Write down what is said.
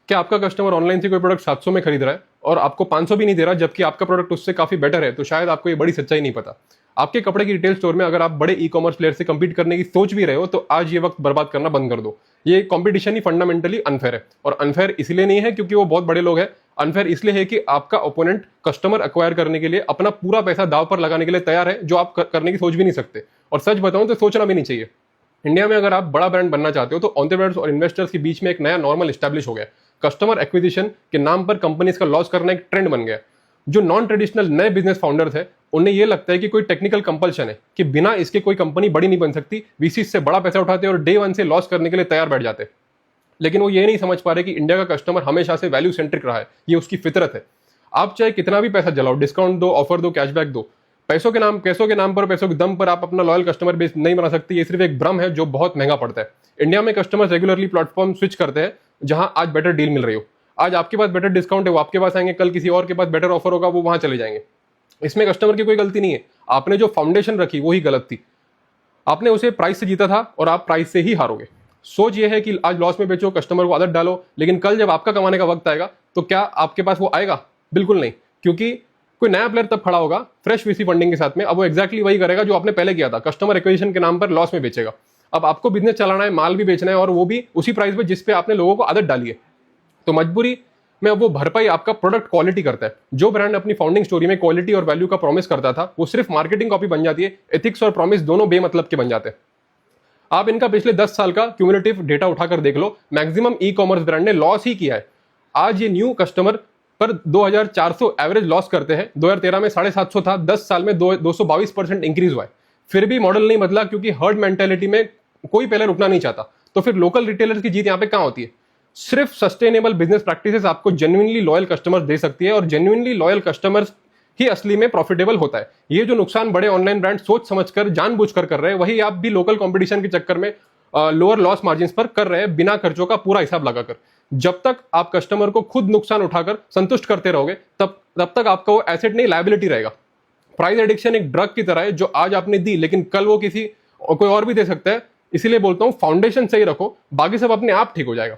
क्या आपका customer online से कोई प्रोडक्ट 700 में खरीद रहा है और आपको 500 भी नहीं दे रहा, जबकि आपका प्रोडक्ट उससे काफी बेटर है? तो शायद आपको ये बड़ी सच्चाई नहीं पता। आपके कपड़े की रिटेल स्टोर में अगर आप बड़े ई कॉमर्स प्लेयर से compete करने की सोच भी रहे हो, तो आज ये वक्त बर्बाद करना बंद कर दो। ये कंपटीशन ही फंडामेंटली अनफेयर है, और अनफेयर इसलिए नहीं है क्योंकि वो बहुत बड़े लोग हैं, अनफेयर इसलिए है कि आपका ओपोनेंट कस्टमर एक्वायर करने के लिए अपना पूरा पैसा दाव पर लगाने के लिए तैयार है, जो आप करने की सोच भी नहीं सकते। और सच बताऊं तो सोचना भी नहीं चाहिए। इंडिया में अगर आप बड़ा ब्रांड बनना चाहते हो, तो एंटरप्रेन्योर्स और इन्वेस्टर्स के बीच में एक नया नॉर्मल एस्टैब्लिश हो गया। कस्टमर एक्विजिशन के नाम पर कंपनीज का लॉस करना एक ट्रेंड बन गया। जो नॉन ट्रेडिशनल नए बिजनेस फाउंडर्स है, उन्हें यह लगता है कि कोई टेक्निकल कंपल्शन है कि बिना इसके कोई कंपनी बड़ी नहीं बन सकती। वीसी से बड़ा पैसा उठाते और डे वन से लॉस करने के लिए तैयार बैठ जाते। लेकिन वो ये नहीं समझ पा रहे कि इंडिया का कस्टमर हमेशा से वैल्यू सेंट्रिक रहा है, ये उसकी फितरत है। आप चाहे कितना भी पैसा जलाओ, डिस्काउंट दो, ऑफर दो, कैशबैक दो, पैसों के नाम पर, पैसों के दम पर आप अपना लॉयल कस्टमर बेस नहीं बना सकते। ये सिर्फ एक भ्रम है जो बहुत महंगा पड़ता है। इंडिया में कस्टमर रेगुलरली प्लेटफॉर्म स्विच करते हैं जहां आज बेटर डील मिल रही हो। आज आपके पास बेटर डिस्काउंट है, वो आपके पास आएंगे, कल किसी और के पास बेटर ऑफर होगा, वो वहां चले जाएंगे। इसमें कस्टमर की कोई गलती नहीं है, आपने जो फाउंडेशन रखी वही गलत थी। आपने उसे प्राइस से जीता था और आप प्राइस से ही हारोगे। सोच ये है कि आज लॉस में बेचो, कस्टमर को आदत डालो, लेकिन कल जब आपका कमाने का वक्त आएगा तो क्या आपके पास वो आएगा? बिल्कुल नहीं, क्योंकि कोई नया प्लेयर तब खड़ा होगा फ्रेश वीसी फंडिंग के साथ में। अब वो एक्जैक्टली वही करेगा जो आपने पहले किया था, कस्टमर एक्विजिशन के नाम पर लॉस में बेचेगा। अब आपको बिजनेस चलाना है, माल भी बेचना है, और वो भी उसी प्राइस पे जिस पे आपने लोगों को आदत डाली है। तो मजबूरी में अब वो भरपाई आपका प्रोडक्ट क्वालिटी करता है। जो ब्रांड अपनी फाउंडिंग स्टोरी में क्वालिटी और वैल्यू का प्रॉमिस करता था, वो सिर्फ मार्केटिंग कॉपी बन जाती है। एथिक्स और प्रॉमिस दोनों बेमतलब के बन जाते हैं। आप इनका पिछले 10 साल का क्यूमुलेटिव डेटा उठाकर देख लो, मैक्सिमम ई कॉमर्स ब्रांड ने लॉस ही किया है। आज ये न्यू कस्टमर पर 2400 एवरेज लॉस करते हैं। 2013 में 750 था, 10 साल में 222% इंक्रीज हुआ है। फिर भी मॉडल नहीं बदला, क्योंकि हर्ड मेंटेलिटी में कोई पहले रुकना नहीं चाहता। तो फिर लोकल रिटेलर्स की जीत यहाँ पे कहां होती है? सिर्फ सस्टेनेबल बिजनेस प्रैक्टिसेस आपको जेन्युइनली लॉयल कस्टमर्स दे सकती है, और जेन्युइनली लॉयल कस्टमर्स ही असली में प्रॉफिटेबल होता है। ये जो नुकसान बड़े ऑनलाइन ब्रांड सोच समझकर जानबूझकर कर रहे हैं, वही आप भी लोकल कंपटीशन के चक्कर में लोअर लॉस मार्जिन पर कर रहे हैं, बिना खर्चों का पूरा हिसाब लगाकर। जब तक आप कस्टमर को खुद नुकसान उठाकर संतुष्ट करते रहोगे, तब तक आपका वो एसेट नहीं, लायबिलिटी रहेगा। प्राइस एडिक्शन एक ड्रग की तरह है, जो आज आपने दी लेकिन कल वो कोई और भी दे सकता है। इसीलिए बोलता हूं, फाउंडेशन सही रखो, बाकी सब अपने आप ठीक हो जाएगा।